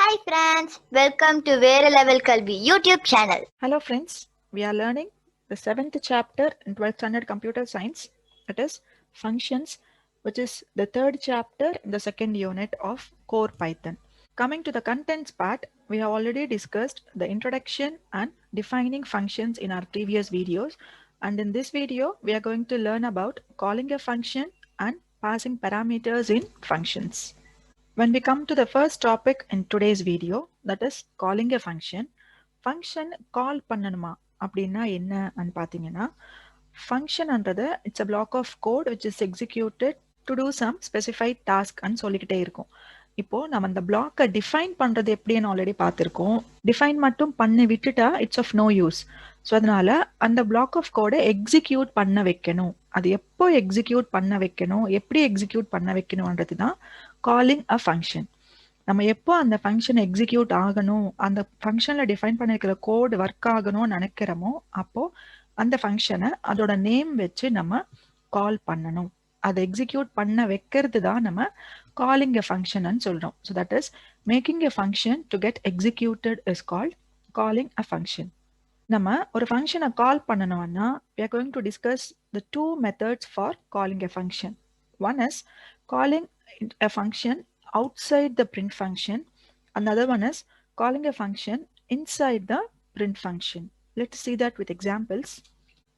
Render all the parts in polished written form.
Hi friends, welcome to Vera Level Kalvi YouTube channel. Hello friends, we are learning the 7th chapter in 12th standard computer science, that is functions, which is the 3rd chapter in the 2nd unit of core Python. Coming to the contents part, we have already discussed the introduction and defining functions in our previous videos, and in this video we are going to learn about calling a function and passing parameters in functions. When we come to the first topic in today's video, that is calling a function call பண்ணணுமா அப்படின்னா என்னன்னு பார்த்தீங்கன்னா ஃபங்க்ஷன்ன்றது it's a block of code which is executed to do some specified task ன்னு சொல்லிக்கிட்டே இருக்கும். இப்போ நம்ம அந்த பிளாக்கை டிஃபைன் பண்றது எப்படின்னு ஆல்ரெடி பார்த்துருக்கோம். டிஃபைன் மட்டும் பண்ணி விட்டுட்டா it's of no use. So அதனால அந்த பிளாக் ஆஃப் கோடை எக்ஸிக்யூட் பண்ண வைக்கணும். அது எப்போ எக்ஸிக்யூட் பண்ண வைக்கணும், எப்படி எக்ஸிக்யூட் பண்ண வைக்கணும்ன்றது தான் காலிங் அ ஃபங்க்ஷன். நம்ம எப்போ அந்த ஃபங்க்ஷன் எக்ஸிக்யூட் ஆகணும், அந்த ஃபங்க்ஷனில் டிஃபைன் பண்ணிருக்கிற கோட் ஒர்க் ஆகணும்னு நினைக்கிறோமோ அப்போ அந்த ஃபங்க்ஷனை அதோட நேம் வச்சு நம்ம கால் பண்ணணும். அதை எக்ஸிக்யூட் பண்ண வைக்கிறது தான் நம்ம calling a function ன்னு சொல்றோம். So that is making a function to get executed is called calling a function. நம்ம ஒரு ஃபங்க்ஷனை கால் பண்ணணும்னா we are going to discuss the two methods for calling a function. One is calling a function outside the print function. Another one is calling a function inside the print function. Let's see that with examples.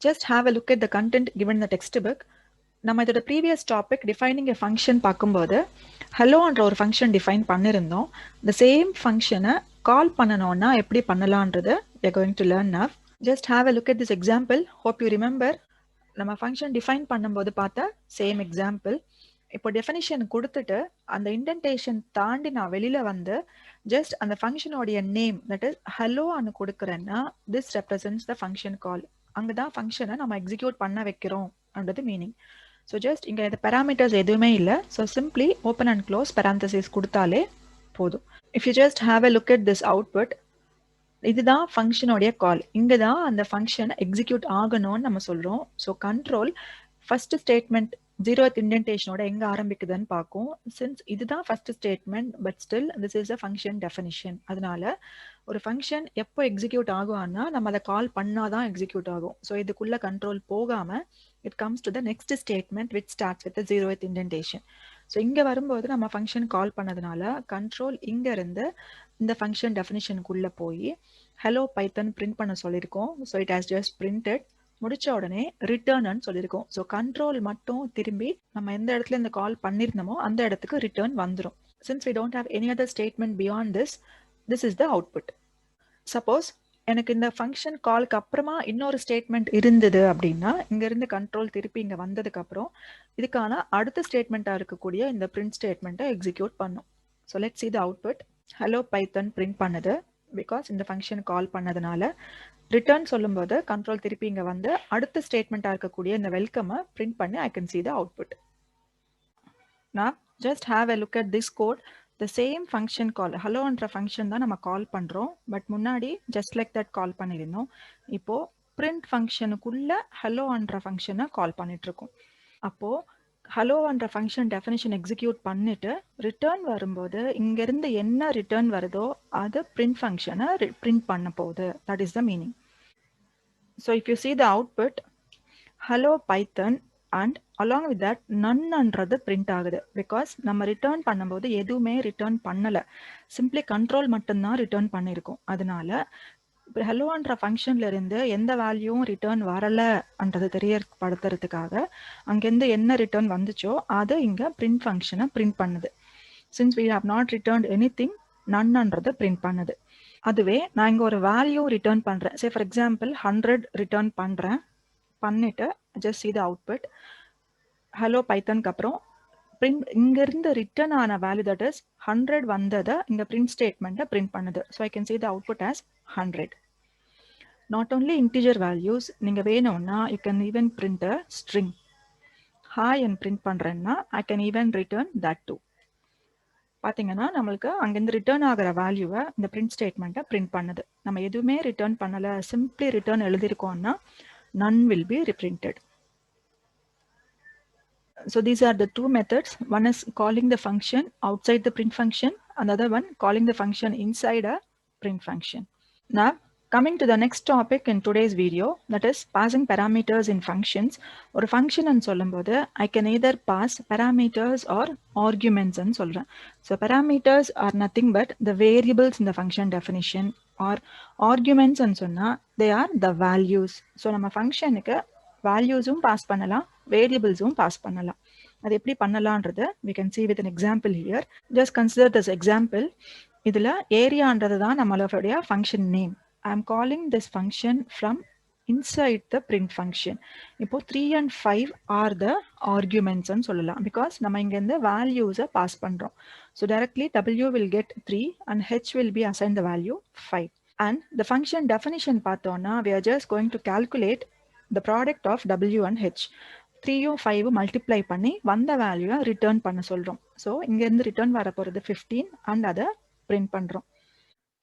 Just have a look at the content given in the textbook. நம்ம இதோட previous topic defining a function பார்க்கும்போது ஹலோன்ற ஒரு function define பண்ணியிருந்தோம். இந்த same ஃபங்க்ஷனை கால் பண்ணணும்னா எப்படி பண்ணலான்றது we are going to learn now. Just have a look at this example. Hope you remember. நம்ம ஃபங்க்ஷன் டிஃபைன் பண்ணும்போது பார்த்த சேம் எக்ஸாம்பிள். இப்போ டெஃபினிஷன் கொடுத்துட்டு அந்த இன்டென்டேஷன் தாண்டி நான் வெளியில வந்து ஜஸ்ட் அந்த ஃபங்க்ஷனோடைய நேம் தட் இஸ் ஹலோன்னு கொடுக்குறேன்னா this represents the function call. அங்கதான் ஃபங்க்ஷனை நம்ம எக்ஸிக்யூட் பண்ண வைக்கிறோம்ன்றது மீனிங். ஸோ ஜஸ்ட் இங்கே இந்த பேராமீட்டர்ஸ் எதுவுமே இல்லை. So simply open and close parenthesis கொடுத்தாலே போதும். If you just have a look at this output, இதுதான் ஃபங்க்ஷனோடைய கால். இங்கே தான் அந்த ஃபங்க்ஷன் எக்ஸிக்யூட் ஆகணும்னு நம்ம சொல்கிறோம். So control first statement 0th இன்டென்டேஷனோட எங்கே ஆரம்பிக்குதுன்னு பார்க்கும். சின்ஸ் இதுதான் first statement but still this is a function definition. அதனால ஒரு ஃபங்க்ஷன் எப்போ எக்ஸிக்யூட் ஆகும்னா நம்ம அதை கால் பண்ணாதான் எக்ஸிக்யூட் ஆகும். ஸோ இதுக்குள்ள கண்ட்ரோல் போகாம it comes to the next statement which starts with the 0th indentation. So இங்கே வரும்போது நம்ம ஃபங்க்ஷன் கால் பண்ணதுனால கண்ட்ரோல் இங்கே இருந்து இந்த ஃபங்க்ஷன் டெஃபினிஷனுக்குள்ளே போய் ஹலோ பைத்தன் பிரிண்ட் பண்ண சொல்லியிருக்கோம். So it has just printed. முடிச்ச உடனே ரிட்டர்ன்னு சொல்லியிருக்கோம். ஸோ கண்ட்ரோல் மட்டும் திரும்பி நம்ம எந்த இடத்துல இந்த கால் பண்ணியிருந்தோமோ அந்த இடத்துக்கு ரிட்டர்ன் வந்துடும். Since we don't have any other statement beyond this, this is the output. Suppose எனக்கு இந்த ஃபங்க்ஷன் காலுக்கு அப்புறமா இன்னொரு ஸ்டேட்மெண்ட் இருந்தது அப்படின்னா இங்கிருந்து கண்ட்ரோல் திருப்பி இங்கே வந்ததுக்கு அப்புறம் இதுக்கான அடுத்த ஸ்டேட்மெண்ட்டாக இருக்கக்கூடிய இந்த பிரிண்ட் ஸ்டேட்மெண்ட்டை எக்ஸிக்யூட் பண்ணும். So let's see the output. Hello Python print பண்ணுது பிகாஸ் இந்த ஃபங்க்ஷன் கால் பண்ணதுனால. ரிட்டர்ன் சொல்லும்போது கண்ட்ரோல் திருப்பி இங்கே வந்து அடுத்த ஸ்டேட்மெண்ட்டாக இருக்கக்கூடிய இந்த வெல்கமை பிரிண்ட் பண்ணி I can see the output. நான் just have a look at this code. The same function call ஹலோன்ற ஃபங்க்ஷன் தான் நம்ம கால் பண்ணுறோம். பட் முன்னாடி ஜஸ்ட் லைக் தட் கால் பண்ணியிருந்தோம். இப்போ பிரிண்ட் ஃபங்க்ஷனுக்குள்ள ஹலோன்ற ஃபங்க்ஷனை கால் பண்ணிட்டு இருக்கோம். அப்போ ஹலோன்ற ஃபங்க்ஷன் டெஃபினிஷன் எக்ஸிக்யூட் பண்ணிட்டு ரிட்டர்ன் வரும்போது இங்கிருந்து என்ன ரிட்டர்ன் வருதோ அது பிரிண்ட் ஃபங்க்ஷனை பிரிண்ட் பண்ண போகுது. That is the meaning. So if you see the output, hello Python and along with that நன்ன்றது பிரிண்ட் ஆகுது. பிகாஸ் நம்ம ரிட்டர்ன் பண்ணும்போது எதுவுமே ரிட்டர்ன் பண்ணலை, சிம்பிளி கண்ட்ரோல் மட்டும்தான் ரிட்டர்ன் பண்ணியிருக்கோம். அதனால ஹலோன்ற ஃபங்க்ஷன்ல இருந்து எந்த வேல்யூவும் ரிட்டர்ன் வரலைன்றது தெரியப்படுத்துறதுக்காக அங்கேருந்து என்ன ரிட்டர்ன் வந்துச்சோ அது இங்கே பிரிண்ட் ஃபங்க்ஷனை பிரிண்ட் பண்ணுது. Since we have not returned anything, நன்ன்றதை பிரிண்ட் பண்ணுது. அதுவே நான் இங்கே ஒரு வேல்யூ ரிட்டர்ன் பண்ணுறேன். சே ஃபார் எக்ஸாம்பிள் 100 ரிட்டர்ன் பண்ணுறேன். பண்ணிட்டு just see the output. Hello பைத்தனுக்கு அப்புறம் பிரிண்ட் இங்கிருந்து ரிட்டர்ன் ஆன வேல்யூ தட் இஸ் 100 வந்ததை இங்கே பிரிண்ட் ஸ்டேட்மெண்ட்டை பிரிண்ட் பண்ணுது. So I can see the output as 100. Not only integer values, நீங்கள் வேணும்னா you can even print a string. Hi and print பண்ணுறேன்னா I can even return that too. பார்த்தீங்கன்னா நம்மளுக்கு அங்கேருந்து ரிட்டர்ன் ஆகிற வேல்யூவை இந்த பிரிண்ட் ஸ்டேட்மெண்ட்டை பிரிண்ட் பண்ணுது. நம்ம எதுவுமே ரிட்டர்ன் பண்ணலை, சிம்பிளி ரிட்டர்ன் எழுதியிருக்கோம்னா none will be reprinted. So these are the two methods. One is calling the function outside the print function. another one calling the function inside a print function. Now, coming to the next topic in today's video, that is passing parameters in functions. ஒரு function ன்னு சொல்லும்போது I can either pass parameters or arguments ன்னு சொல்றேன். So parameters are nothing but the variables in the function definition, or arguments ன்னு சொன்னா they are the values. So நம்ம functionக்கு valuesம் pass பண்ணலாம், variablesம் pass பண்ணலாம். அது எப்படி பண்ணலாம்ன்றது we can see with an example here. Just consider this example. இதுல ஏரியான்றது தான் நம்மளுடைய function name. I am calling this function from inside the print function. இப்போ 3 and 5 ஆர் த ஆர்குமெண்ட்ஸ்ன்னு சொல்லலாம், பிகாஸ் நம்ம இங்கேருந்து வேல்யூஸை பாஸ் பண்ணுறோம். So directly W will get 3 and H will be assigned the value 5. And the function definition பார்த்தோம்னா we are just going to calculate the product of W and H. 3யும் 5ம் multiply பண்ணி வந்த வேல்யூவை ரிட்டர்ன் பண்ண சொல்கிறோம். So இங்கேருந்து return வர போகிறது 15 and அதை print பண்றோம்.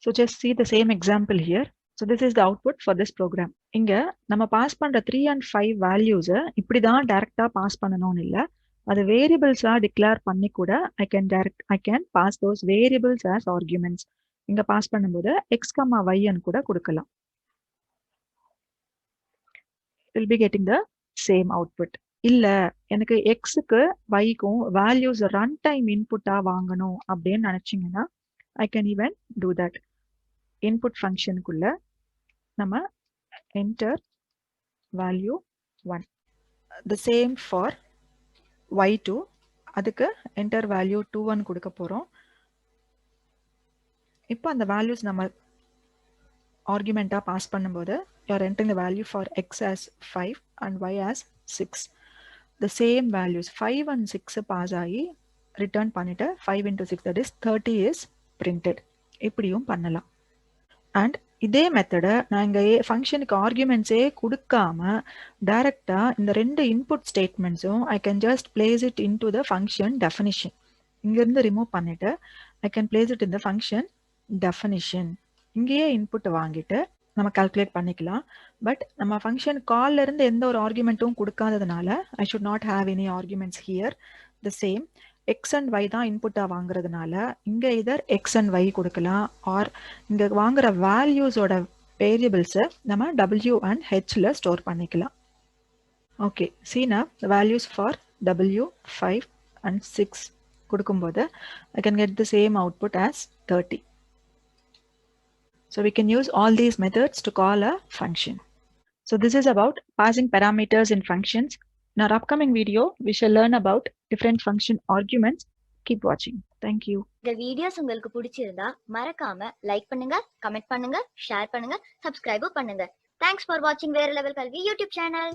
So just see the same example here. So this is the output for this program. இங்க நம்ம பாஸ் பண்ற 3 and 5 values இப்படி தான் டைரக்டா பாஸ் பண்ணணும்னு இல்ல, அது வேரியபிள்ஸா டிக்ளேர் பண்ணி கூட I can pass those variables as arguments. இங்க பாஸ் பண்ணும்போது x, y ன்னு கூட கொடுக்கலாம். We'll be getting the same output. இல்ல எனக்கு xக்கு yக்கும் values ரன் டைம் இன்புட்டா வாங்கணும் அப்படின்னு நினைச்சீங்கன்னா I can even do that. Input function குள்ள நம்ம enter value 1. The same for y2. அதுக்கு enter value 2 கொடுக்க போறோம். இப்போ அந்த values நம்ம argument பாஸ் பண்ணும்போது you are entering the value for x as 5 and y as 6. The same values 5 and 6 pass ஆகி return பண்ணிட்டு 5 into 6, that is 30 is printed. இப்படியும் பண்ணலாம். அண்ட் இதே மெத்தடை நான் இங்கே ஃபங்க்ஷனுக்கு ஆர்குமெண்ட்ஸே கொடுக்காம டைரக்டா இந்த ரெண்டு இன்புட் ஸ்டேட்மெண்ட்ஸும் I can just place it into the function definition. இங்கேருந்து ரிமூவ் பண்ணிட்டு I can place it in the function definition. இங்கேயே இன்புட் வாங்கிட்டு நம்ம கால்குலேட் பண்ணிக்கலாம். பட் நம்ம ஃபங்க்ஷன் கால்ல இருந்து எந்த ஒரு ஆர்குமெண்ட்டும் கொடுக்காததுனால I should not have any arguments here. The same x and y தான் இன்புட்டா வாங்குறதுனால இங்க இதர் x and y கொடுக்கலாம், ஆர் இங்க வாங்குற வேல்யூஸோட வேரியபிள்ஸை நம்ம w and hல ஸ்டோர் பண்ணிக்கலாம். Okay, see now the values for w, 5 and 6 கொடுக்கும்போது I can get the same output as 30. So we can use all these methods to call a function. So this is about passing parameters in functions. In our upcoming video, we shall learn about different function arguments. Keep watching. Thank you. இந்த videos உங்களுக்கு பிடிச்சிருந்தா மறக்காம like பண்ணுங்க, comment பண்ணுங்க, share பண்ணுங்க, subscribe பண்ணுங்க. Thanks for watching வேற level கல்வி யூடியூப் சேனல்.